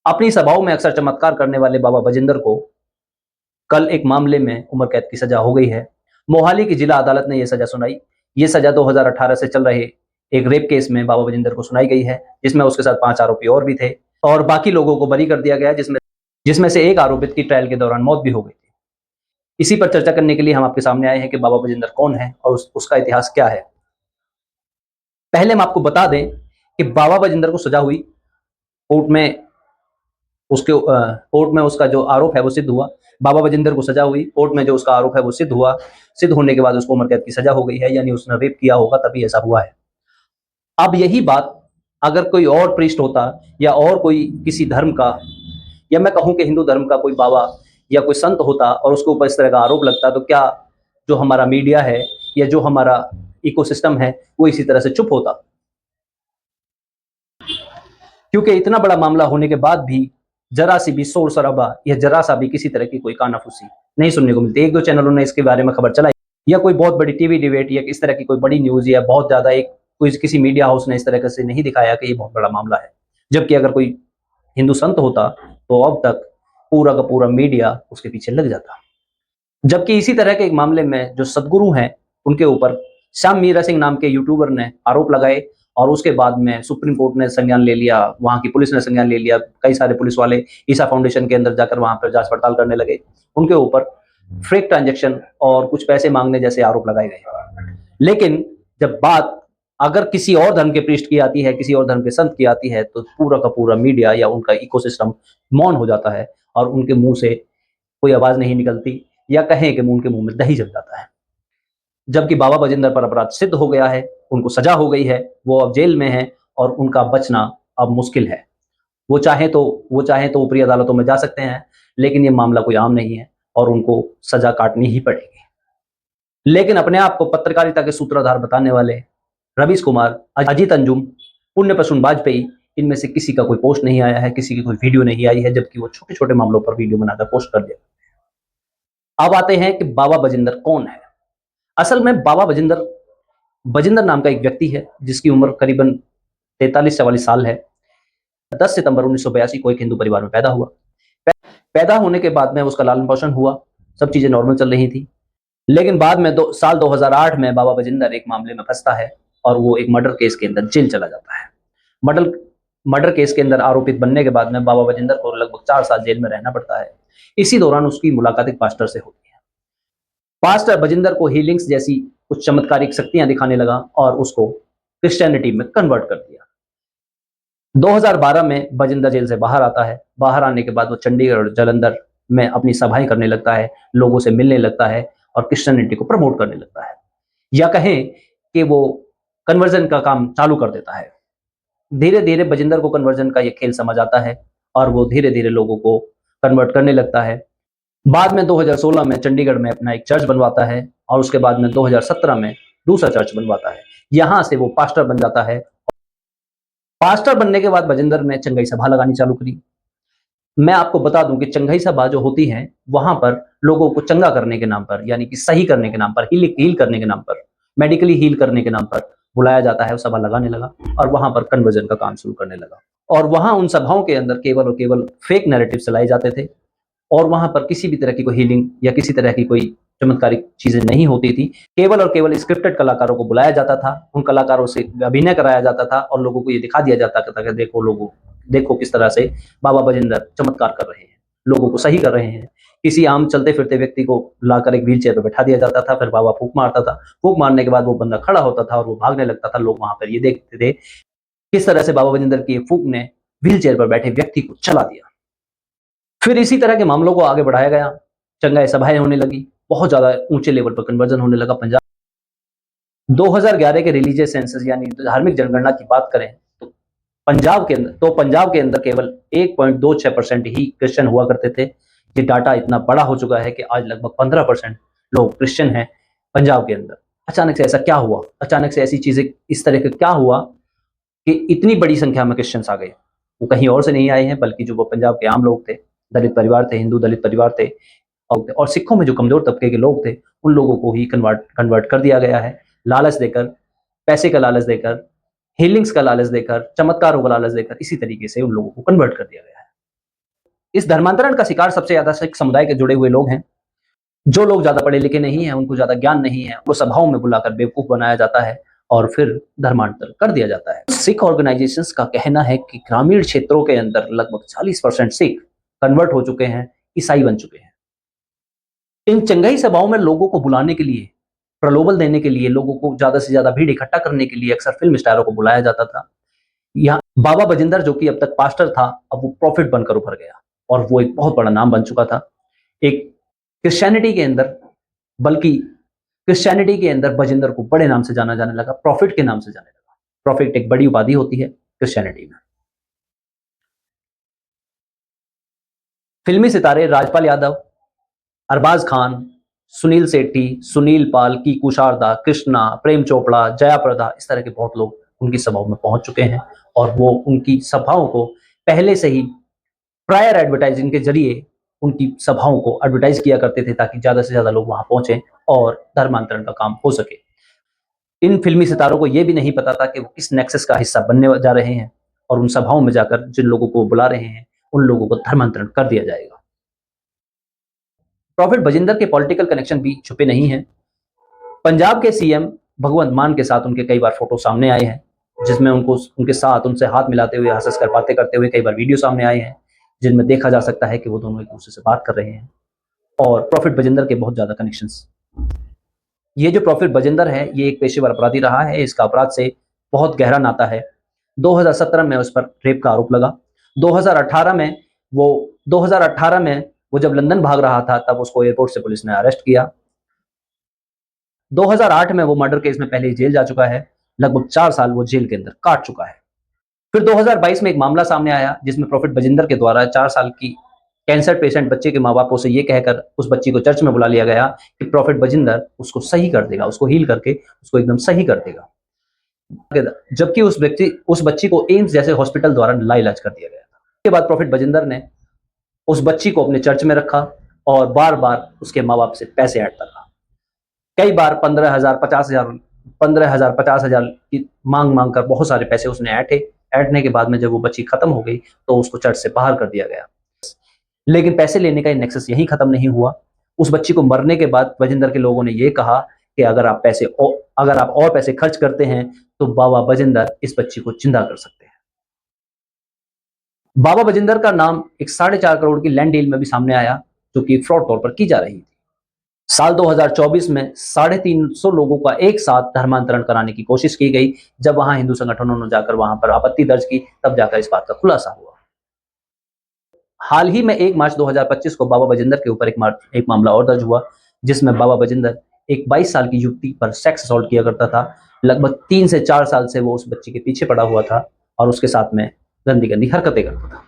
अपनी सभाओं में अक्सर चमत्कार करने वाले बाबा बजिंदर को कल एक मामले में उम्र कैद की सजा हो गई है। मोहाली की जिला अदालत ने यह सजा सुनाई। ये सजा 2018 से चल रहे एक रेप केस में बाबा बजिंदर को सुनाई गई है, जिसमें उसके साथ 5 आरोपी और भी थे और बाकी लोगों को बरी कर दिया गया, जिसमें से एक आरोपित की ट्रायल के दौरान मौत भी हो गई थी। इसी पर चर्चा करने के लिए हम आपके सामने आए हैं कि बाबा बजिंदर कौन है और उसका इतिहास क्या है। पहले हम आपको बता दें कि बाबा बजिंदर को सजा हुई, कोर्ट में कोर्ट में उसका जो आरोप है वो सिद्ध हुआ। बाबा बजिंदर को सजा हुई, कोर्ट में जो उसका आरोप है वो सिद्ध हुआ। सिद्ध होने के बाद उसको उम्र कैद की सजा हो गई है, यानी उसने रेप किया होगा तभी ऐसा हुआ है। अब यही बात अगर कोई और प्रीस्ट होता या और कोई किसी धर्म का, या मैं कहूं कि हिंदू धर्म का कोई बाबा या कोई संत होता और उसके ऊपर इस तरह का आरोप लगता, तो क्या जो हमारा मीडिया है या जो हमारा इकोसिस्टम है वो इसी तरह से चुप होता? क्योंकि इतना बड़ा मामला होने के बाद भी जरा सी भी शोर शराबा या जरा सा भी किसी तरह की कोई कानाफूसी नहीं सुनने को मिलती। एक दो चैनलों ने इसके बारे में खबर चलाई या कोई बहुत बड़ी टीवी डिबेट या इस तरह की कोई बड़ी न्यूज या बहुत ज्यादा एक कोई किसी मीडिया हाउस ने इस तरह से नहीं दिखाया कि ये बहुत बड़ा मामला है। जबकि अगर कोई हिंदू संत होता तो अब तक पूरा का पूरा मीडिया उसके पीछे लग जाता। जबकि इसी तरह के एक मामले में जो सदगुरु हैं उनके ऊपर श्याम मीरा सिंह नाम के यूट्यूबर ने आरोप लगाए और उसके बाद में सुप्रीम कोर्ट ने संज्ञान ले लिया, वहां की पुलिस ने संज्ञान ले लिया। कई सारे पुलिस वाले ईसा फाउंडेशन के अंदर जाकर वहां पर जांच पड़ताल करने लगे। उनके ऊपर फेक ट्रांजैक्शन और कुछ पैसे मांगने जैसे आरोप लगाए गए। लेकिन जब बात अगर किसी और धर्म के पृष्ठ की आती है, किसी और धर्म के संत की आती है, तो पूरा का पूरा मीडिया या उनका इकोसिस्टम मौन हो जाता है और उनके मुंह से कोई आवाज नहीं निकलती, या कहें कि उनके मुंह में दही जम जाता है। जबकि बाबा बजिंदर पर अपराध सिद्ध हो गया है, उनको सजा हो गई है, वो अब जेल में है और उनका बचना अब मुश्किल है। वो चाहे तो ऊपरी अदालतों में जा सकते हैं, लेकिन ये मामला कोई आम नहीं है और उनको सजा काटनी ही पड़ेगी। लेकिन अपने आप को पत्रकारिता के सूत्रधार बताने वाले रवीश कुमार, अजीत अंजुम, पुण्य प्रसून वाजपेयी, इनमें से किसी का कोई पोस्ट नहीं आया है, किसी की कोई वीडियो नहीं आई है, जबकि वो छोटे छोटे मामलों पर वीडियो बनाकर पोस्ट कर दिया। अब आते हैं कि बाबा बजिंदर कौन है। असल में बाबा बजिंदर बजिंदर नाम का एक व्यक्ति है जिसकी उम्र करीबन 43-44 साल है। 10 सितंबर 1982 को एक हिंदू परिवार में पैदा हुआ। पैदा होने के बाद में उसका लालन पोषण हुआ, सब चीजें नॉर्मल चल रही थी। लेकिन बाद में साल 2008 में बाबा बजिंदर एक मामले में फंसता है और वो एक मर्डर केस के अंदर जेल चला जाता है। मर्डर मर्डर केस के अंदर आरोपित बनने के बाद में बाबा बजिंदर को लगभग 4 साल जेल में रहना पड़ता है। इसी दौरान उसकी मुलाकात एक पास्टर से होती है। पास्टर बजिंदर को हीलिंग्स जैसी कुछ चमत्कारिक शक्तियां दिखाने लगा और उसको क्रिश्चियनिटी में कन्वर्ट कर दिया। 2012 में बजिंदर जेल से बाहर आता है। बाहर आने के बाद वो चंडीगढ़ और जालंधर में अपनी सभाएं करने लगता है, लोगों से मिलने लगता है और क्रिश्चियनिटी को प्रमोट करने लगता है, या कहें कि वो कन्वर्जन का काम चालू कर देता है। धीरे धीरे बजिंदर को कन्वर्जन का ये खेल समझ आता है और वो धीरे धीरे लोगों को कन्वर्ट करने लगता है। बाद में 2016 में चंडीगढ़ में अपना एक चर्च बनवाता है और उसके बाद में 2017 में दूसरा चर्च बनवाता है। यहां से वो पास्टर बन जाता है। पास्टर बनने के बाद बजिंदर ने चंगाई सभा लगानी चालू करी। मैं आपको बता दूं कि चंगाई सभा जो होती है, वहां पर लोगों को चंगा करने के नाम पर, यानी कि सही करने के नाम पर, हील करने के नाम पर, मेडिकली हील करने के नाम पर बुलाया जाता है। सभा लगाने लगा और वहां पर कन्वर्जन का काम शुरू करने लगा। और वहां उन सभाओं के अंदर केवल और केवल फेक नैरेटिव चलाए जाते थे और वहां पर किसी भी तरह की कोई हीलिंग या किसी तरह की कोई चमत्कारिक चीजें नहीं होती थी। केवल और केवल स्क्रिप्टेड कलाकारों को बुलाया जाता था, उन कलाकारों से अभिनय कराया जाता था और लोगों को ये दिखा दिया जाता था कि देखो किस तरह से बाबा बजिंदर चमत्कार कर रहे हैं, लोगों को सही कर रहे हैं। किसी आम चलते फिरते व्यक्ति को लाकर एक व्हील चेयर पर बैठा दिया जाता था, फिर बाबा फूंक मारता था। फूंक मारने के बाद वो बंदा खड़ा होता था और वो भागने लगता था। लोग वहां पर ये देखते थे किस तरह से बाबा बजिंदर की फूंक ने व्हील चेयर पर बैठे व्यक्ति को चला दिया। फिर इसी तरह के मामलों को आगे बढ़ाया गया, चंगाई सभाएं होने लगी, बहुत ज्यादा ऊंचे लेवल पर कन्वर्जन होने लगा। पंजाब 2011 के रिलीजियस सेंसस यानी धार्मिक जनगणना की बात करें तो पंजाब के अंदर केवल 1.26% ही क्रिश्चियन हुआ करते थे। ये डाटा इतना बड़ा हो चुका है कि आज लगभग 15% लोग क्रिश्चियन हैं पंजाब के अंदर। अचानक से ऐसा क्या हुआ? अचानक से ऐसी चीजें इस तरह का क्या हुआ कि इतनी बड़ी संख्या में क्रिश्चियंस आ गए? वो कहीं और से नहीं आए हैं, बल्कि जो वो पंजाब के आम लोग थे, दलित परिवार थे, हिंदू दलित परिवार थे, और सिखों में जो कमजोर तबके के लोग थे, उन लोगों को ही कन्वर्ट कर दिया गया है। लालच देकर, पैसे का लालच देकर, हीलिंग्स का लालच देकर, चमत्कारों का लालच देकर, इसी तरीके से उन लोगों को कन्वर्ट कर दिया गया है। इस धर्मांतरण का शिकार सबसे ज्यादा सिख समुदाय के जुड़े हुए लोग हैं। जो लोग ज्यादा पढ़े लिखे नहीं हैं, उनको ज्यादा ज्ञान नहीं है, वो सभाओं में बुलाकर बेवकूफ बनाया जाता है और फिर धर्मांतरण कर दिया जाता है। सिख ऑर्गेनाइजेशंस का कहना है कि ग्रामीण क्षेत्रों के अंदर लगभग 40% सिख कन्वर्ट हो चुके हैं, ईसाई बन चुके हैं। इन चंगाई सभाओं में लोगों को बुलाने के लिए, प्रलोभन देने के लिए, लोगों को ज्यादा से ज्यादा भीड़ इकट्ठा करने के लिए अक्सर फिल्म स्टारों को बुलाया जाता था। यहाँ बाबा बजिंदर, जो कि अब तक पास्टर था, अब वो प्रॉफिट बनकर उभर गया और वो एक बहुत बड़ा नाम बन चुका था। एक क्रिश्चियनिटी के अंदर, बल्कि क्रिश्चियनिटी के अंदर बजिंदर को बड़े नाम से जाना जाने लगा, प्रॉफिट के नाम से जाने लगा। प्रॉफिट एक बड़ी उपाधि होती है क्रिश्चियनिटी में। फिल्मी सितारे राजपाल यादव, अरबाज खान, सुनील सेठी, सुनील पाल, कीकू शारदा, कृष्णा, प्रेम चोपड़ा, जया प्रदा, इस तरह के बहुत लोग उनकी सभाओं में पहुंच चुके हैं और वो उनकी सभाओं को पहले से ही प्रायर एडवर्टाइजिंग के जरिए उनकी सभाओं को एडवर्टाइज किया करते थे ताकि ज्यादा से ज्यादा लोग वहां पहुंचे और धर्मांतरण का काम हो सके। इन फिल्मी सितारों को यह भी नहीं पता था कि वो किस नेक्सस का हिस्सा बनने जा रहे हैं और उन सभाओं में जाकर जिन लोगों को बुला रहे हैं उन लोगों को धर्मांतरण कर दिया जाएगा। प्रॉफिट बजिंदर के पॉलिटिकल कनेक्शन भी छुपे नहीं हैं। पंजाब के सीएम भगवंत मान के साथ उनके कई बार फोटो सामने आए हैं, जिसमें उनको उनके साथ उनसे हाथ मिलाते हुए, हंस कर बातें करते हुए कई बार वीडियो सामने आए हैं, जिनमें देखा जा सकता है कि वो दोनों एक दूसरे से बात कर रहे हैं। और प्रॉफिट बजिंदर के बहुत ज्यादा कनेक्शंस। ये जो प्रॉफिट बजिंदर है, ये एक पेशेवर अपराधी रहा है। इसका अपराध से बहुत गहरा नाता है। 2017 में उस पर रेप का आरोप लगा। 2018 में वो 2018 में वो जब लंदन भाग रहा था, तब उसको एयरपोर्ट से पुलिस ने अरेस्ट किया। 2008 में वो मर्डर केस में पहले ही जेल जा चुका है। लगभग 4 साल वो जेल के अंदर काट चुका है। फिर 2022 में एक मामला सामने आया जिसमें प्रॉफिट बजिंदर के द्वारा 4 साल की कैंसर पेशेंट बच्चे के माँ बापों से ये कहकर उस बच्ची को चर्च में बुला लिया गया कि प्रॉफिट बजिंदर उसको सही कर देगा, उसको हील करके उसको एकदम सही कर देगा। जबकि उस बच्ची को एम्स जैसे हॉस्पिटल द्वारा लाइलाज कर दिया गया था। उसके बाद प्रॉफिट बजिंदर ने उस बच्ची को अपने चर्च में रखा और बार बार उसके माँ बाप से पैसे ऐंठता रहा। कई बार 15,000, 50,000, 15,000, 50,000 की मांग कर बहुत सारे पैसे उसने ऐंठने के बाद में जब वो बच्ची खत्म हो गई तो उसको चर्च से बाहर कर दिया गया। लेकिन पैसे लेने का नेक्सस यहीं खत्म नहीं हुआ। उस बच्ची को मरने के बाद बजिंदर के लोगों ने यह कहा कि अगर आप और पैसे खर्च करते हैं तो बाबा बजिंदर इस बच्ची को जिंदा कर सकते हैं। बाबा बजिंदर का नाम एक 4.5 करोड़ की लैंड डील में भी सामने आया, जो कि फ्रॉड तौर पर की जा रही थी। साल 2024 में 350 लोगों का एक साथ धर्मांतरण कराने की कोशिश की गई। जब वहां हिंदू संगठनों ने जाकर वहां पर आपत्ति दर्ज की, तब जाकर इस बात का खुलासा हुआ। हाल ही में 1 मार्च 2025 को बाबा बजिंदर के ऊपर एक मामला और दर्ज हुआ, जिसमें बाबा बजिंदर एक 22 साल की युवती पर सेक्स असॉल्ट किया करता था। लगभग 3 से 4 साल से वो उस बच्ची के पीछे पड़ा हुआ था और उसके साथ में गंदी गंदी हरकतें करता था।